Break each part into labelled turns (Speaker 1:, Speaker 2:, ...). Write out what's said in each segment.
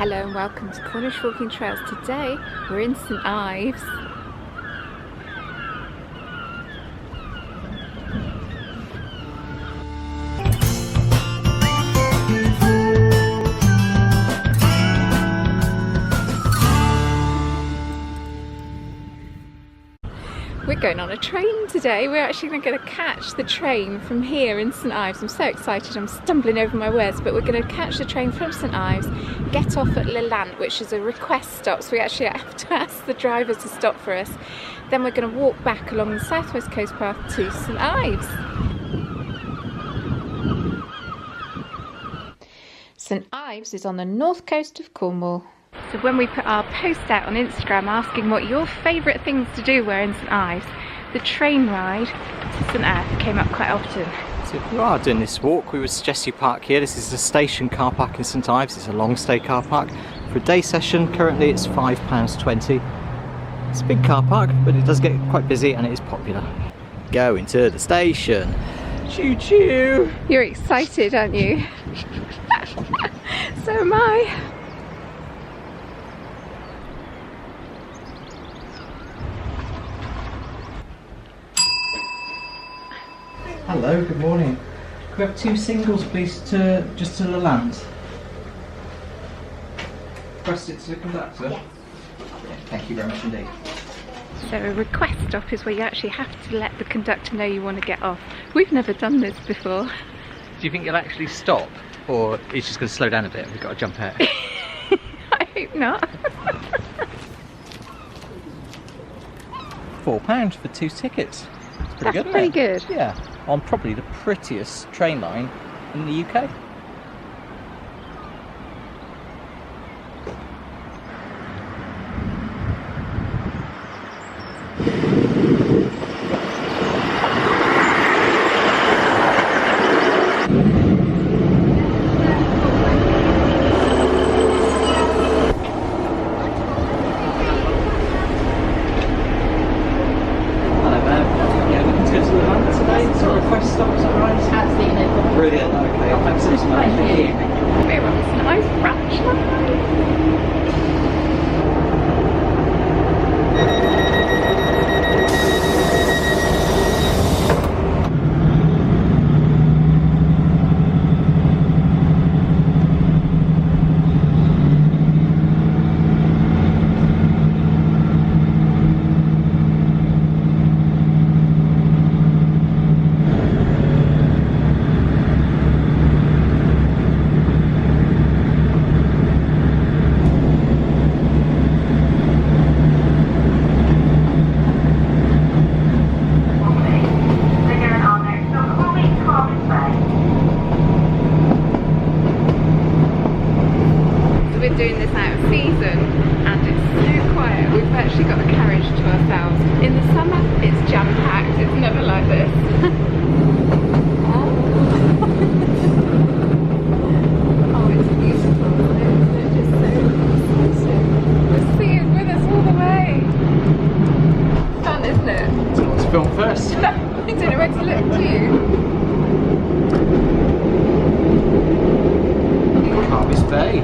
Speaker 1: Hello and welcome to Cornish Walking Trails. Today we're in St Ives. We're going on a train today. We're actually going to catch the train from here in St Ives. I'm so excited, I'm stumbling over my words, but we're going to catch the train from St Ives, get off at Lelant, which is a request stop, so we actually have to ask the driver to stop for us. Then we're going to walk back along the southwest coast path to St Ives. St Ives is on the north coast of Cornwall. So when we put our post out on Instagram asking what your favourite things to do were in St Ives, the train ride to St Erth came up quite often.
Speaker 2: So if you are doing this walk, we would suggest you park here. This is the station car park in St Ives. It's a long stay car park. For a day session, currently it's £5.20. It's a big car park, but it does get quite busy and it is popular. Going to the station. Choo choo!
Speaker 1: You're excited, aren't you? So am I.
Speaker 2: Hello, good morning. Could we have 2 singles please just to Lelant? Press it to the conductor? Yes. Yeah, thank you very much indeed.
Speaker 1: So a request stop is where you actually have to let the conductor know you want to get off. We've never done this before.
Speaker 2: Do you think you'll actually stop, or it's just going to slow down a bit and we've got to jump out?
Speaker 1: I hope not.
Speaker 2: £4 for 2 tickets. It's pretty good,
Speaker 1: pretty good.
Speaker 2: Yeah, on probably the prettiest train line in the UK. Brilliant, okay, thanks so much. Thank you.
Speaker 1: We're on this nice branch line. We're doing this out of season and it's so quiet. We've actually got a carriage to ourselves. In the summer it's jam-packed, it's never like this. Oh, it's beautiful. It's just so exciting. The sea is with us all the way. Fun, isn't it?
Speaker 2: So let's film first.
Speaker 1: No, I don't know where to look, do you?
Speaker 2: Carbis Bay.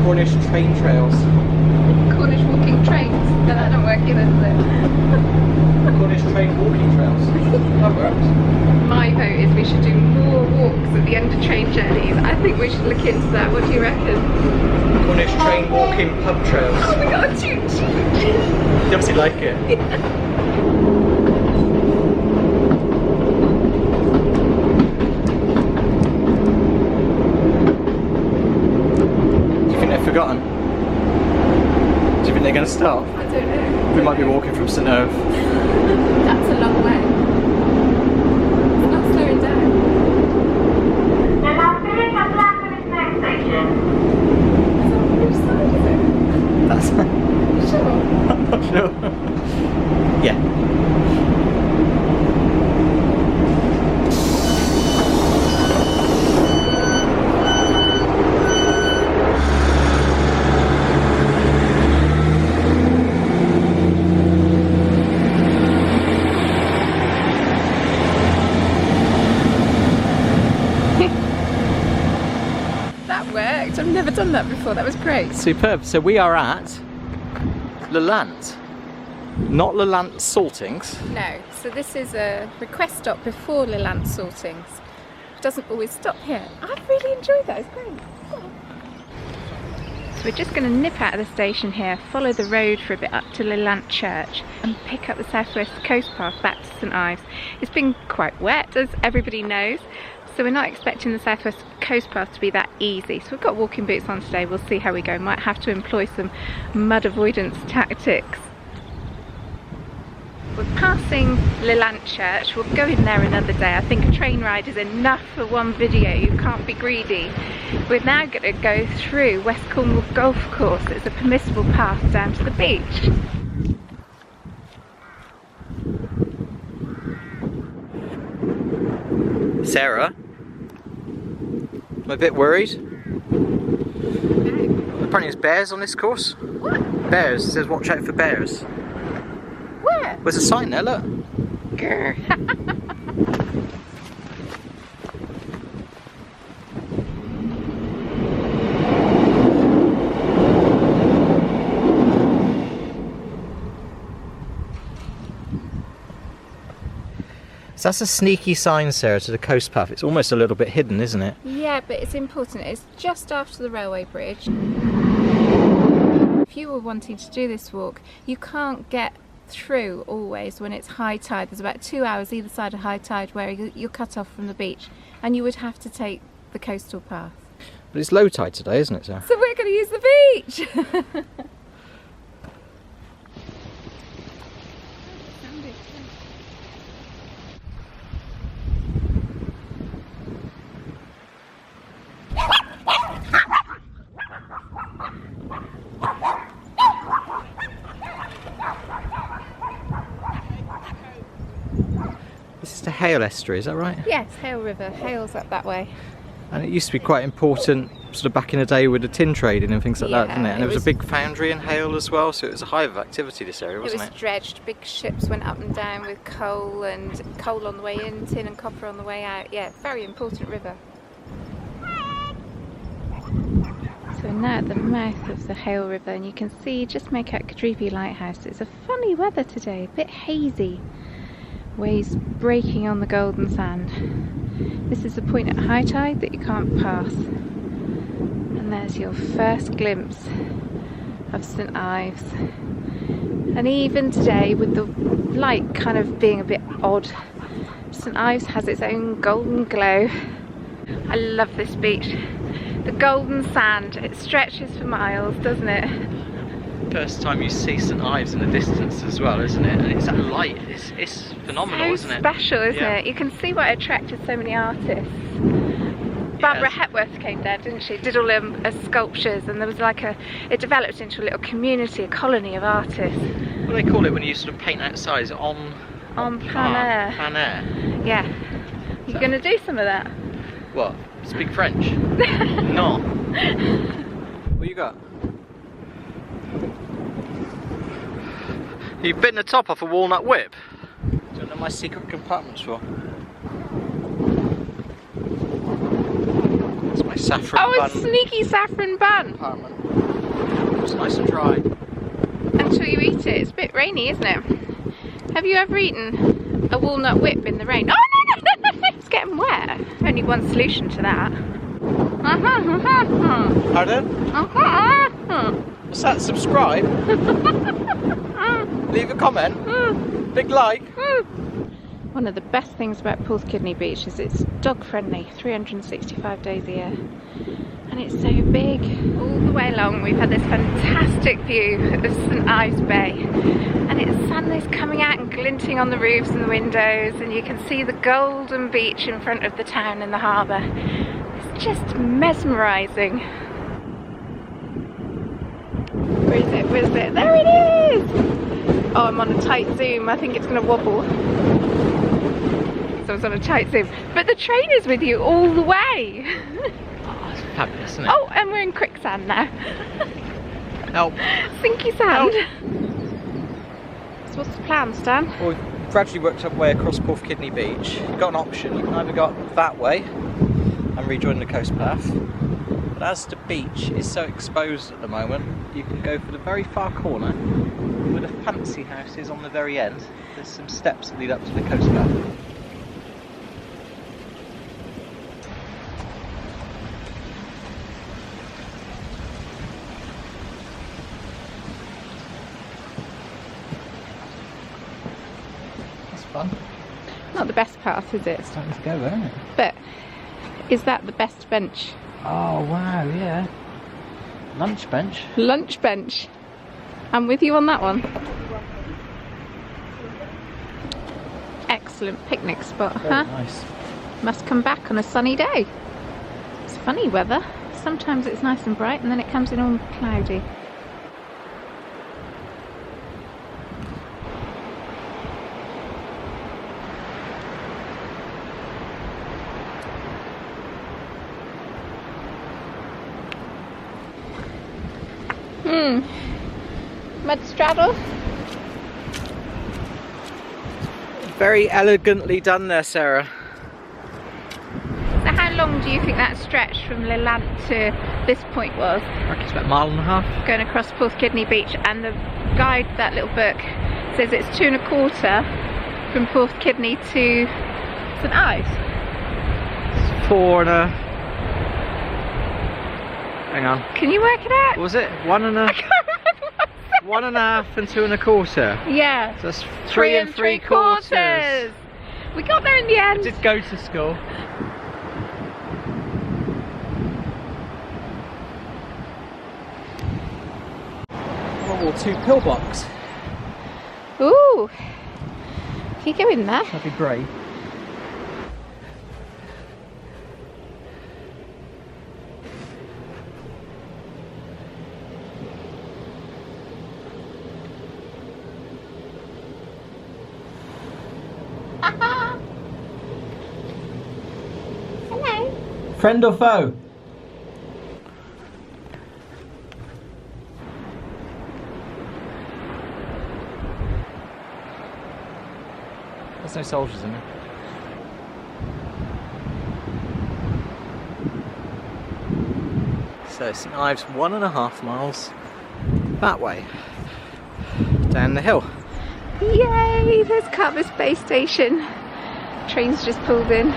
Speaker 2: Cornish train trails.
Speaker 1: Cornish walking trains. No, that don't work either, does it?
Speaker 2: Cornish train walking trails. That works.
Speaker 1: My vote is we should do more walks at the end of train journeys. I think we should look into that. What do you reckon?
Speaker 2: Cornish train walking pub trails.
Speaker 1: Oh my god, toot toot!
Speaker 2: You obviously like it. Forgotten. Do you think they're going to stop?
Speaker 1: I don't know.
Speaker 2: We might be walking from St Ives.
Speaker 1: That's a long way. It's not slowing down. Which side is it?
Speaker 2: That's
Speaker 1: Sure.
Speaker 2: I'm not sure. Yeah.
Speaker 1: never done that before. That was great.
Speaker 2: Superb. So we are at Lelant. Not Lelant Saltings.
Speaker 1: No, so this is a request stop before Lelant Saltings. It doesn't always stop here. I've really enjoyed that, it's great. So we're just going to nip out of the station here, follow the road for a bit up to Lelant Church and pick up the southwest coast path back to St Ives. It's been quite wet, as everybody knows, so we're not expecting the southwest coast path to be that easy. So we've got walking boots on today, we'll see how we go. Might have to employ some mud avoidance tactics. We're passing Lelant Church. We'll go in there another day. I think a train ride is enough for one video. You can't be greedy. We're now going to go through West Cornwall Golf Course. It's a permissible path down to the beach.
Speaker 2: Sarah, I'm a bit worried. Apparently there's bears on this course.
Speaker 1: What?
Speaker 2: Bears. It says watch out for bears.
Speaker 1: Where?
Speaker 2: There's a sign there, look.
Speaker 1: Grr.
Speaker 2: So that's a sneaky sign, Sarah, to the coast path. It's almost a little bit hidden, isn't it?
Speaker 1: Yeah, but it's important. It's just after the railway bridge. If you were wanting to do this walk, you can't get through always when it's high tide. There's about 2 hours either side of high tide where you're cut off from the beach, and you would have to take the coastal path.
Speaker 2: But it's low tide today, isn't it, Sarah?
Speaker 1: So we're going to use the beach!
Speaker 2: This is the Hayle estuary, is that right?
Speaker 1: Yes, Hayle River. Hayle's up that way.
Speaker 2: And it used to be quite important sort of back in the day with the tin trading and things like that, didn't it? And there was a big foundry in Hayle as well, so it was a hive of activity, this area, wasn't it?
Speaker 1: It was dredged. Big ships went up and down with coal, and coal on the way in, tin and copper on the way out. Yeah, very important river. So we're now at the mouth of the Hayle River, and you can see, just make out Carbis Lighthouse. It's a funny weather today, a bit hazy. Waves breaking on the golden sand. This is the point at high tide that you can't pass. And there's your first glimpse of St Ives. And even today, with the light kind of being a bit odd, St Ives has its own golden glow. I love this beach. The golden sand, it stretches for miles, doesn't it?
Speaker 2: First time you see St Ives in the distance as well, isn't it? And it's that light, it's phenomenal, isn't it?
Speaker 1: Special, isn't it? You can see why it attracted so many artists. Barbara Hepworth came there, didn't she? Did all her sculptures, and there was like it developed into a little community, a colony of artists.
Speaker 2: What do they call it when you sort of paint outside? Is it on
Speaker 1: plein air?
Speaker 2: Plein air.
Speaker 1: Yeah. You're going to do some of that?
Speaker 2: What? Speak French? No. What you got? You've bitten the top off a walnut whip. Do you know my secret compartment's for? It's my saffron bun.
Speaker 1: Oh, a sneaky saffron bun!
Speaker 2: Compartment. It's nice and dry.
Speaker 1: Until you eat it. It's a bit rainy, isn't it? Have you ever eaten a walnut whip in the rain? Oh, no! It's getting wet. Only one solution to that.
Speaker 2: Pardon? What's that? Subscribe? Leave a comment? Big like?
Speaker 1: One of the best things about Porthkidney Beach is it's dog friendly, 365 days a year. And it's so big. All the way along we've had this fantastic view of St Ives Bay. And the sun is coming out and glinting on the roofs and the windows, and you can see the golden beach in front of the town and the harbour. It's just mesmerising. Where is it? Where is it? There it is! Oh, I'm on a tight zoom. I think it's going to wobble. So I was on a tight zoom. But the train is with you all the way.
Speaker 2: Oh, it's fabulous, isn't it?
Speaker 1: Oh, and we're in quicksand now.
Speaker 2: Help.
Speaker 1: Sinky sand.
Speaker 2: Help.
Speaker 1: So what's the plan, Stan?
Speaker 2: Well, we've gradually worked our way across Porthkidney Beach. You've got an option. You can either go up that way and rejoin the coast path, But as the beach is so exposed at the moment, you can go for the very far corner where the fancy house is on the very end. There's some steps that lead up to the coast guard. That's fun.
Speaker 1: Not the best path, is it?
Speaker 2: It's starting to go, isn't it?
Speaker 1: But is that the best bench?
Speaker 2: Oh wow, yeah. Lunch bench.
Speaker 1: Lunch bench. I'm with you on that one. Excellent picnic spot,
Speaker 2: Very
Speaker 1: huh?
Speaker 2: nice.
Speaker 1: Must come back on a sunny day. It's funny weather. Sometimes it's nice and bright and then it comes in all cloudy. Mud straddle.
Speaker 2: Very elegantly done there, Sarah.
Speaker 1: So how long do you think that stretch from Lelant to this point was?
Speaker 2: I reckon it's about a mile and a half.
Speaker 1: Going across Porthkidney Beach, and the guide, that little book, says it's 2.25 from Porthkidney to St Ives.
Speaker 2: It's 4 and a... Hang on.
Speaker 1: Can you work it out?
Speaker 2: What was it? 1 and a...
Speaker 1: I can't remember what I said.
Speaker 2: 1.5 and 2.25.
Speaker 1: Yeah.
Speaker 2: So that's 3 and 3/4.
Speaker 1: We got there in the end.
Speaker 2: I did go to school. World War II pillbox.
Speaker 1: Ooh. Can you go in there?
Speaker 2: That'd be great.
Speaker 1: Hello.
Speaker 2: Friend or foe? There's no soldiers in there. So St Ives 1.5 miles that way, down the hill.
Speaker 1: Yay! There's Carbis Bay station. Train's just pulled in.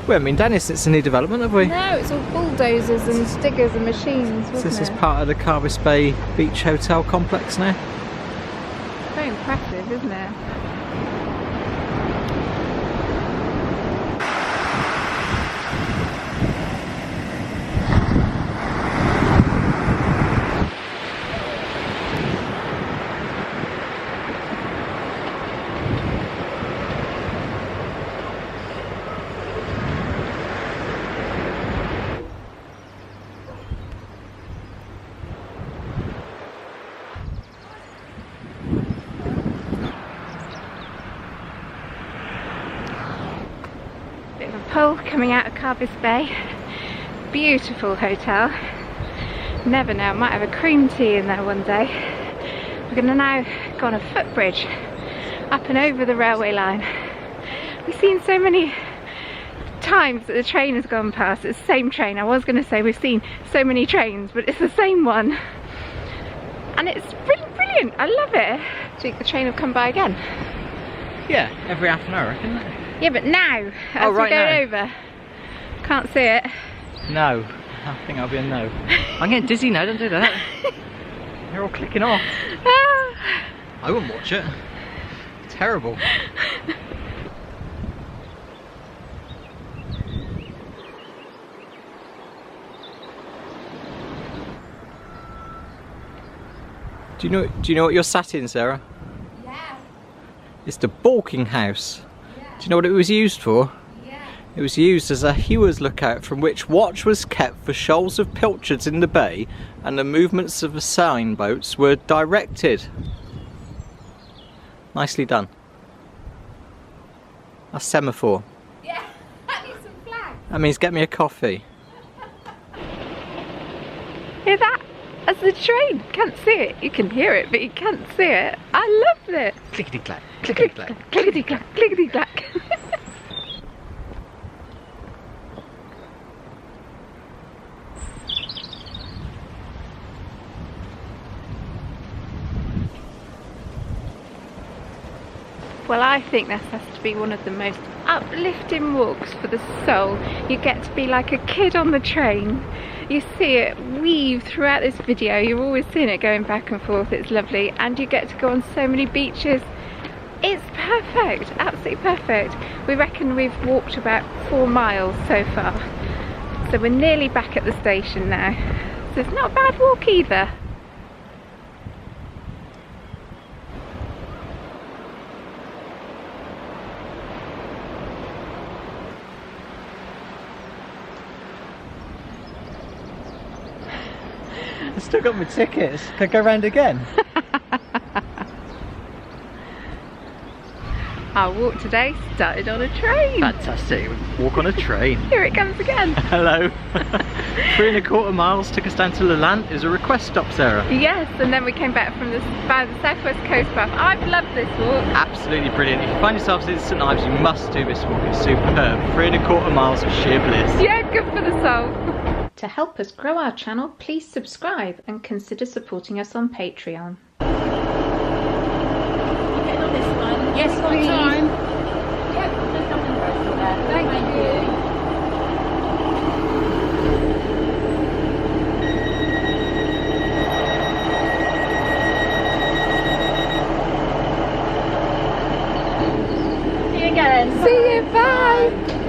Speaker 2: We haven't been down here since the new development, have we?
Speaker 1: No, it's all bulldozers and diggers and machines,
Speaker 2: So
Speaker 1: wasn't
Speaker 2: this is
Speaker 1: it?
Speaker 2: part of the Carbis Bay Beach Hotel complex now.
Speaker 1: Very impressive, isn't it? Bit of a pull coming out of Carbis Bay. Beautiful hotel. Never know, might have a cream tea in there one day. We're going to now go on a footbridge up and over the railway line. We've seen so many times that the train has gone past. It's the same train. I was going to say we've seen so many trains, but it's the same one. And it's really brilliant. I love it. Do you think the train will come by again?
Speaker 2: Yeah, every half an hour, I reckon.
Speaker 1: Yeah, but now, as we're going over, can't see it.
Speaker 2: No, I think I'll be a no. I'm getting dizzy now, don't do that. They're all clicking off.
Speaker 1: Ah.
Speaker 2: I wouldn't watch it. Terrible. Do you know what you're sat in, Sarah?
Speaker 1: Yeah.
Speaker 2: It's the Balking House.
Speaker 1: Yeah.
Speaker 2: Do you know what it was used for?
Speaker 1: Yeah.
Speaker 2: It was used as a hewer's lookout from which watch was kept for shoals of pilchards in the bay, and the movements of the sailing boats were directed. Nicely done. A semaphore.
Speaker 1: Yeah, that needs some flags.
Speaker 2: That means get me a coffee.
Speaker 1: Hear that? That's the train. Can't see it. You can hear it, but you can't see it. I love it.
Speaker 2: Clickety clack, clickety clack.
Speaker 1: Clickety clack, clickety clack. Well, I think this has to be one of the most uplifting walks for the soul. You get to be like a kid on the train. You see it weave throughout this video. You're always seeing it going back and forth. It's lovely, and you get to go on so many beaches. It's perfect, absolutely perfect. We reckon we've walked about 4 miles so far. So we're nearly back at the station now. So it's not a bad walk either.
Speaker 2: I've still got my tickets. Can I go round again?
Speaker 1: Our walk today started on a train.
Speaker 2: Fantastic. Walk on a train.
Speaker 1: Here it comes again.
Speaker 2: Hello. 3 1/4 miles took us down to Lelant. It was a request stop, Sarah.
Speaker 1: Yes, and then we came back from by the southwest coast path. I've loved this walk.
Speaker 2: Absolutely brilliant. If you find yourselves in St Ives, you must do this walk. It's superb. 3 1/4 miles of sheer bliss.
Speaker 1: Yeah, good for the soul. To help us grow our channel, please subscribe and consider supporting us on Patreon.
Speaker 3: Yes, please. Time.
Speaker 1: Yep, there's nothing for us there. Thank you.
Speaker 3: See you again.
Speaker 1: See you, bye.